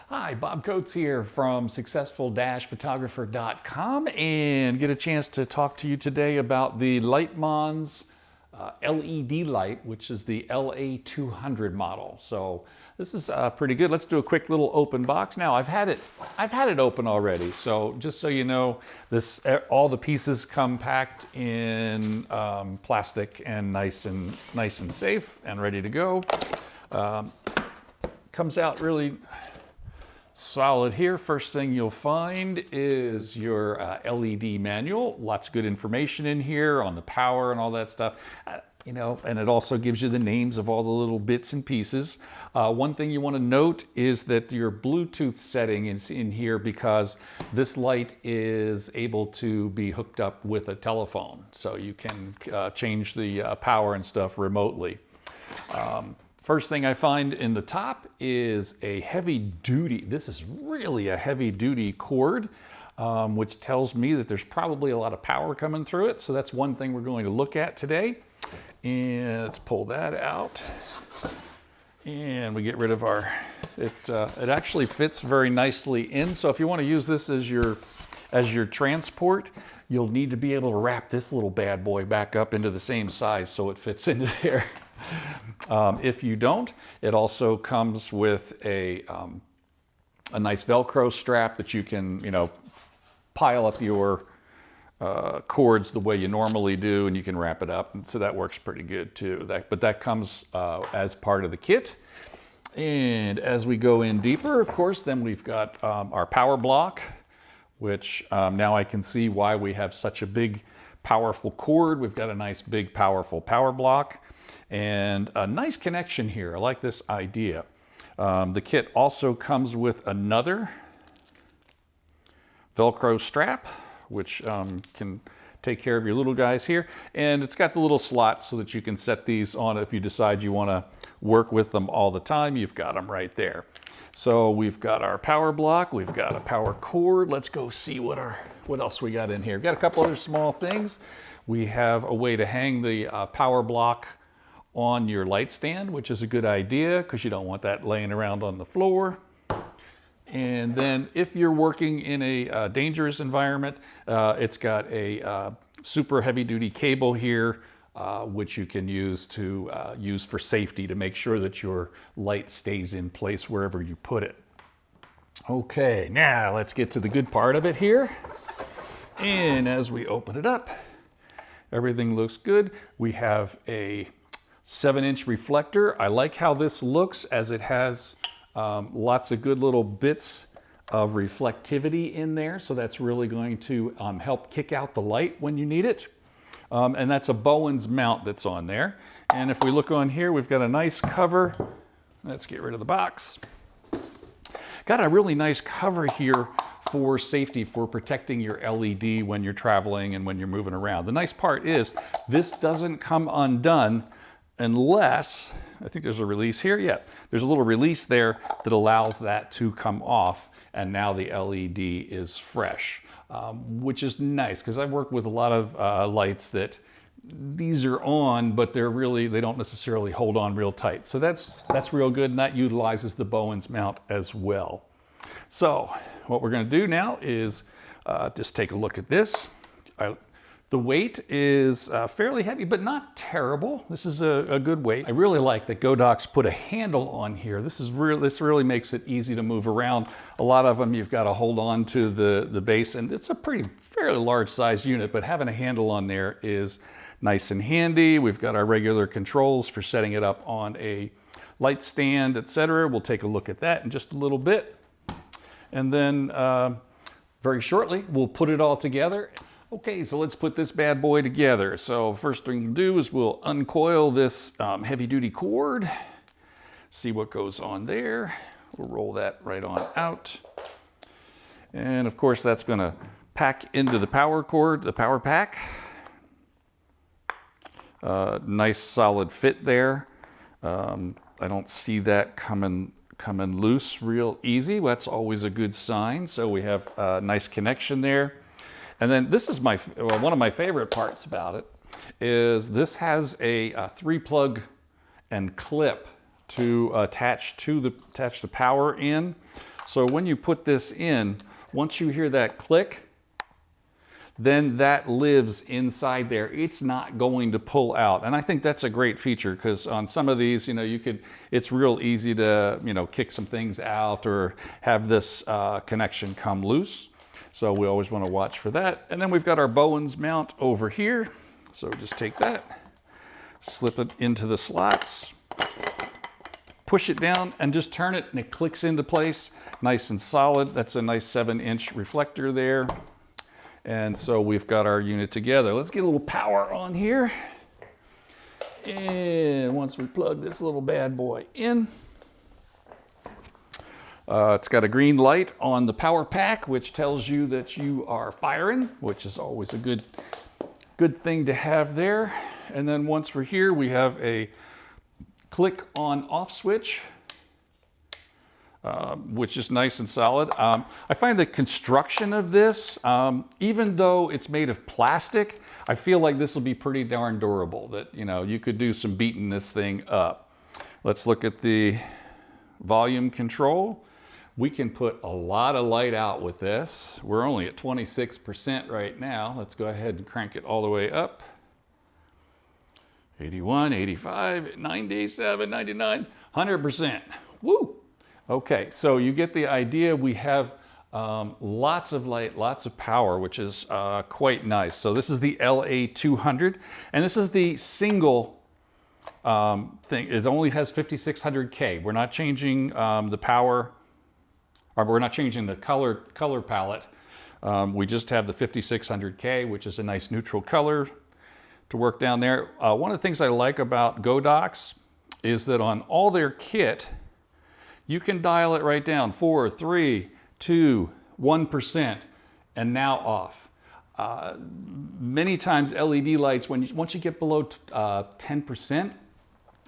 Hi, Bob Coates here from successful-photographer.com and get a chance to talk to you today about the Lightmon's LED light, which is the LA200 model. So this is pretty good. Let's do a quick little open box. Now I've had it open already. So just so you know, all the pieces come packed in plastic and nice and safe and ready to go. Comes out really solid here. First thing you'll find is your LED manual. Lots of good information in here on the power and all that stuff. And it also gives you the names of all the little bits and pieces. One thing you want to note is that your Bluetooth setting is in here because this light is able to be hooked up with a telephone. So you can change the power and stuff remotely. First thing I find in the top is a heavy duty, this is really a heavy duty cord, which tells me that there's probably a lot of power coming through it. So that's one thing we're going to look at today. And let's pull that out. And we get rid of it actually fits very nicely in. So if you want to use this as your transport, you'll need to be able to wrap this little bad boy back up into the same size so it fits into there. If you don't, it also comes with a nice Velcro strap that you can, pile up your cords the way you normally do, and you can wrap it up. And so that works pretty good too. But that comes as part of the kit. And as we go in deeper, of course, then we've got our power block, which now I can see why we have such a big, powerful cord. We've got a nice, big, powerful power block. And a nice connection here. I like this idea. The kit also comes with another Velcro strap, which can take care of your little guys here. And it's got the little slots so that you can set these on if you decide you want to work with them all the time. You've got them right there. So we've got our power block. We've got a power cord. Let's go see what else we got in here. We've got a couple other small things. We have a way to hang the power block on your light stand, which is a good idea because you don't want that laying around on the floor. And then if you're working in a dangerous environment, it's got a super heavy duty cable here, which you can use for safety to make sure that your light stays in place wherever you put it. Okay, now let's get to the good part of it here. And as we open it up, everything looks good. We have a 7-inch reflector. I like how this looks as it has lots of good little bits of reflectivity in there. So that's really going to help kick out the light when you need it. And that's a Bowen's mount that's on there. And if we look on here, we've got a nice cover. Let's get rid of the box. Got a really nice cover here for safety, for protecting your LED when you're traveling and when you're moving around. The nice part is this doesn't come undone unless, I think there's a release here. Yeah, there's a little release there that allows that to come off, and now the LED is fresh, which is nice because I've worked with a lot of lights that these are on, but they don't necessarily hold on real tight. So that's real good, and that utilizes the Bowen's mount as well. So what we're going to do now is just take a look at this. The weight is fairly heavy, but not terrible. This is a good weight. I really like that Godox put a handle on here. This really makes it easy to move around. A lot of them you've got to hold on to the base, and it's a fairly large size unit, but having a handle on there is nice and handy. We've got our regular controls for setting it up on a light stand, etc. We'll take a look at that in just a little bit. And then very shortly, we'll put it all together. Okay, so let's put this bad boy together. So first thing we'll do is we'll uncoil this heavy-duty cord, see what goes on there. We'll roll that right on out. And of course, that's going to pack into the power cord, the power pack. Nice solid fit there. I don't see that coming loose real easy. That's always a good sign. So we have a nice connection there. And then this is one of my favorite parts about it is this has a 3-plug and clip to attach the power in. So when you put this in, once you hear that click, then that lives inside there. It's not going to pull out. And I think that's a great feature, because on some of these, it's real easy to, kick some things out or have this connection come loose. So we always want to watch for that. And then we've got our Bowens mount over here. So just take that, slip it into the slots, push it down and just turn it, and it clicks into place nice and solid. That's a nice 7-inch reflector there. And so we've got our unit together. Let's get a little power on here. And once we plug this little bad boy in, it's got a green light on the power pack, which tells you that you are firing, which is always a good thing to have there. And then once we're here, we have a click on off switch, which is nice and solid. I find the construction of this, even though it's made of plastic, I feel like this will be pretty darn durable, that, you could do some beating this thing up. Let's look at the volume control. We can put a lot of light out with this. We're only at 26% right now. Let's go ahead and crank it all the way up. 81, 85, 97, 99, 100%. Woo! Okay, so you get the idea. We have lots of light, lots of power, which is quite nice. So this is the LA200, and this is the single thing. It only has 5600K. We're not changing the power, or we're not changing the color palette. We just have the 5600K, which is a nice neutral color to work down there. One of the things I like about Godox is that on all their kit, you can dial it right down, 4, 3, 2, 1%, and now off. Many times LED lights, once you get below 10%,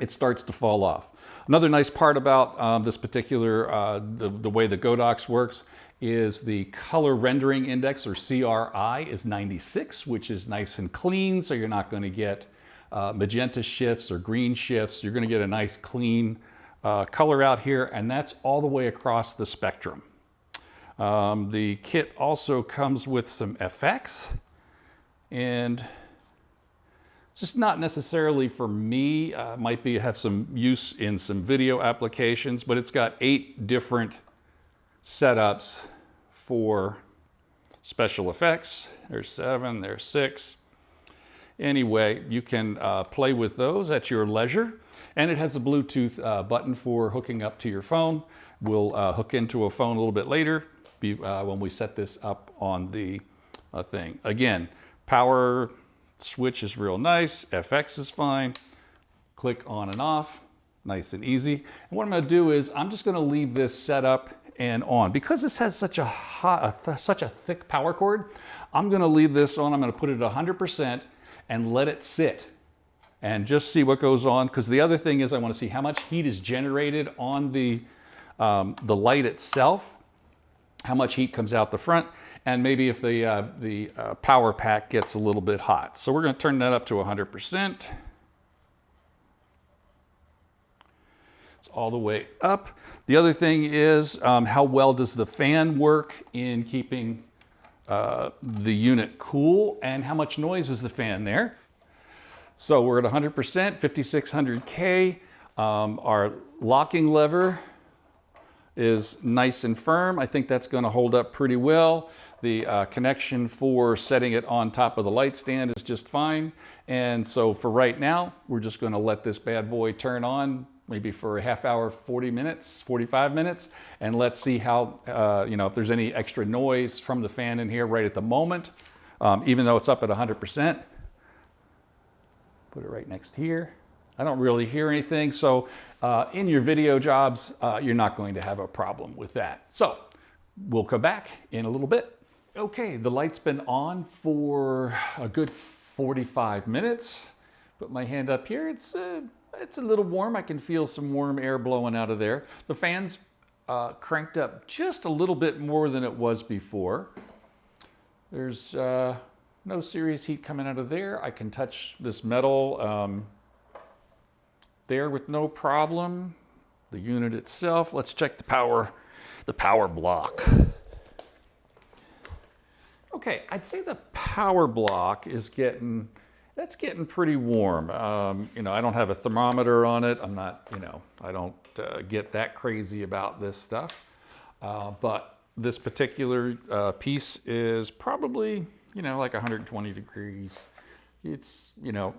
it starts to fall off. Another nice part about this particular, the way the Godox works, is the color rendering index, or CRI, is 96, which is nice and clean, so you're not going to get magenta shifts or green shifts. You're going to get a nice clean color out here, and that's all the way across the spectrum. The kit also comes with some FX, and just not necessarily for me, might have some use in some video applications, but it's got 8 different setups for special effects. There's 7, there's 6. Anyway, you can play with those at your leisure. And it has a Bluetooth button for hooking up to your phone. We'll hook into a phone a little bit later when we set this up on the thing. Again, power switch is real nice. FX is fine. Click on and off, nice and easy. And what I'm going to do is I'm just going to leave this set up and on. Because this has such a thick power cord, I'm going to leave this on. I'm going to put it at 100% and let it sit and just see what goes on. Because the other thing is, I want to see how much heat is generated on the light itself, how much heat comes out the front, and maybe if the power pack gets a little bit hot. So we're going to turn that up to 100%. It's all the way up. The other thing is, how well does the fan work in keeping the unit cool, and how much noise is the fan there? So we're at 100%, 5600K. Our locking lever is nice and firm. I think that's going to hold up pretty well. The connection for setting it on top of the light stand is just fine. And so for right now, we're just going to let this bad boy turn on, maybe for a half hour, 40 minutes, 45 minutes. And let's see how, if there's any extra noise from the fan in here right at the moment, even though it's up at 100%. Put it right next here. I don't really hear anything. So in your video jobs, you're not going to have a problem with that. So we'll come back in a little bit. Okay, the light's been on for a good 45 minutes. Put my hand up here. It's a little warm. I can feel some warm air blowing out of there. The fan's cranked up just a little bit more than it was before. There's no serious heat coming out of there. I can touch this metal there with no problem. the unit itself. Let's check the power block. Okay, I'd say the power block is getting pretty warm. You know, I don't have a thermometer on it. I'm not, you know, I don't get that crazy about this stuff. But this particular piece is probably, you know, like 120 degrees. It's, you know,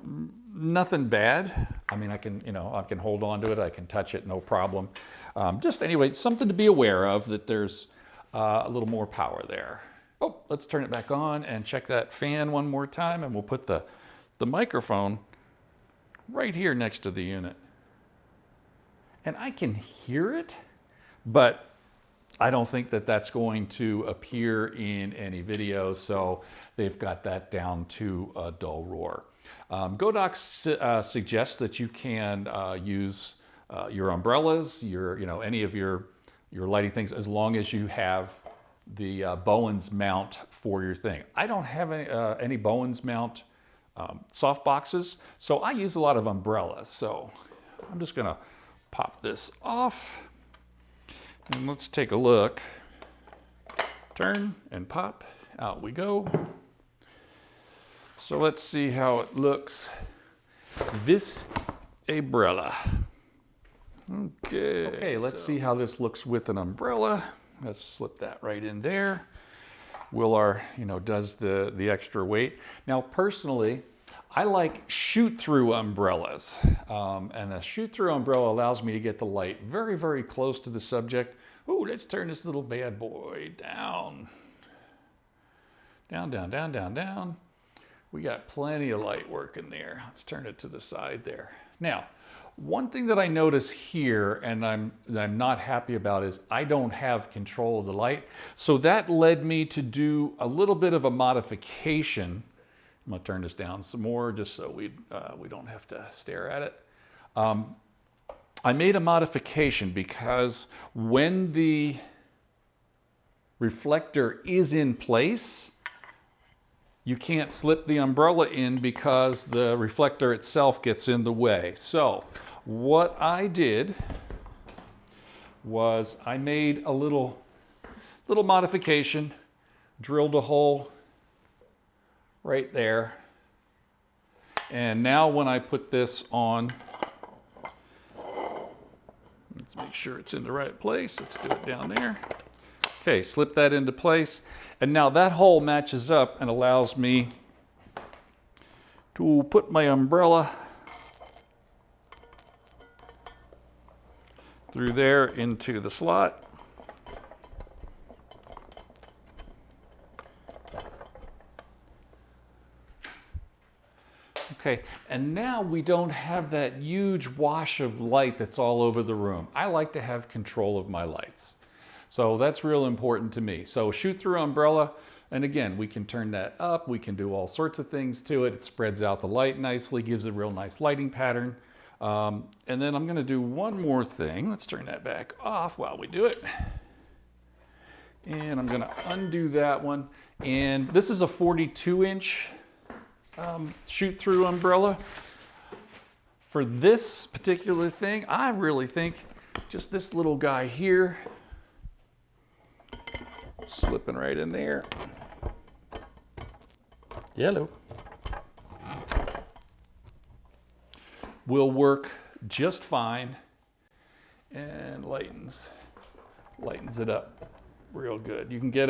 nothing bad. I mean, I can hold on to it. I can touch it, no problem. Just anyway, something to be aware of, that there's a little more power there. Oh, let's turn it back on and check that fan one more time, and we'll put the microphone right here next to the unit. And I can hear it, but I don't think that that's going to appear in any video, so they've got that down to a dull roar. Godox suggests that you can use your umbrellas, any of your lighting things, as long as you have the Bowens mount for your thing. I don't have any Bowens mount soft boxes, so I use a lot of umbrellas. So I'm just gonna pop this off, and let's take a look. Turn and pop, out we go. So let's see how it looks. This umbrella. Okay, let's see how this looks with an umbrella. Let's slip that right in there. Does the extra weight. Now, personally, I like shoot-through umbrellas. And a shoot-through umbrella allows me to get the light very, very close to the subject. Ooh, let's turn this little bad boy down. Down, down, down, down, down. We got plenty of light working there. Let's turn it to the side there. Now, one thing that I notice here, and I'm not happy about, is I don't have control of the light. So that led me to do a little bit of a modification. I'm gonna turn this down some more just so we don't have to stare at it. I made a modification because when the reflector is in place, you can't slip the umbrella in because the reflector itself gets in the way. So what I did was I made a little modification, drilled a hole right there. And now when I put this on, let's make sure it's in the right place. Let's do it down there. Okay, slip that into place. And now that hole matches up and allows me to put my umbrella through there into the slot. Okay, and now we don't have that huge wash of light that's all over the room. I like to have control of my lights. So that's real important to me. So shoot through umbrella, and again, we can turn that up, we can do all sorts of things to it. It spreads out the light nicely, gives a real nice lighting pattern. And then I'm gonna do one more thing. Let's turn that back off while we do it. And I'm gonna undo that one. And this is a 42-inch shoot-through umbrella. For this particular thing, I really think just this little guy here, slipping right in there. Yellow. Will work just fine and lightens it up real good. You can get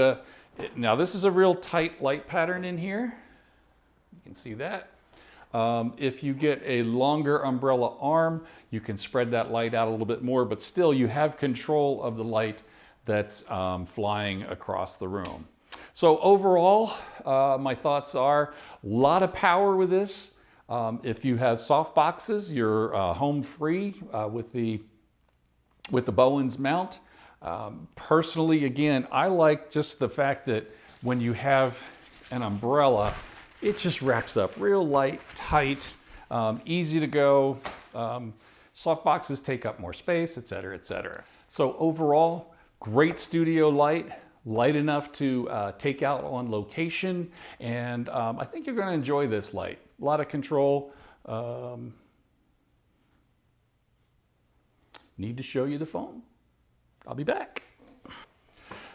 now this is a real tight light pattern in here. You can see that. If you get a longer umbrella arm, you can spread that light out a little bit more, but still you have control of the light that's flying across the room. So overall, my thoughts are a lot of power with this. If you have soft boxes, you're home free with the Bowens mount. Personally, again, I like just the fact that when you have an umbrella, it just wraps up real light, tight, easy to go. Soft boxes take up more space, etc., etc. So overall, great studio light, light enough to take out on location, and I think you're going to enjoy this light. A lot of control. need to show you the phone. I'll be back.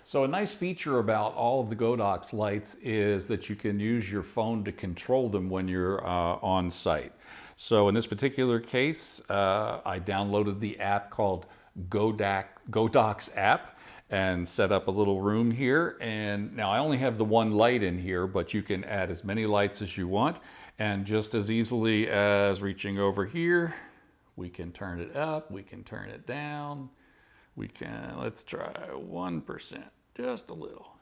So a nice feature about all of the Godox lights is that you can use your phone to control them when you're on site. So in this particular case, I downloaded the app called Godox app and set up a little room here. And now I only have the one light in here, but you can add as many lights as you want. And just as easily as reaching over here, we can turn it up, we can turn it down. We can, let's try 1%, just a little.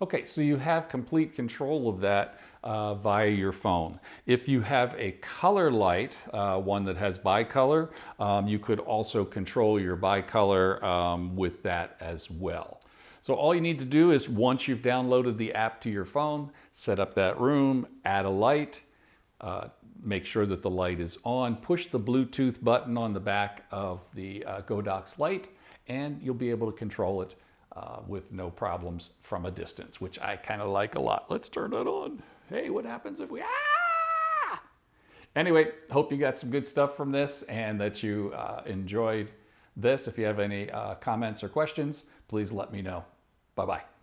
Okay, so you have complete control of that via your phone. If you have a color light, one that has bicolor, you could also control your bicolor with that as well. So all you need to do is, once you've downloaded the app to your phone, set up that room, add a light, make sure that the light is on, push the Bluetooth button on the back of the Godox light, and you'll be able to control it with no problems from a distance, which I kind of like a lot. Let's turn it on. Hey, what happens if we... Ah! Anyway, hope you got some good stuff from this and that you enjoyed this. If you have any comments or questions, please let me know. Bye-bye.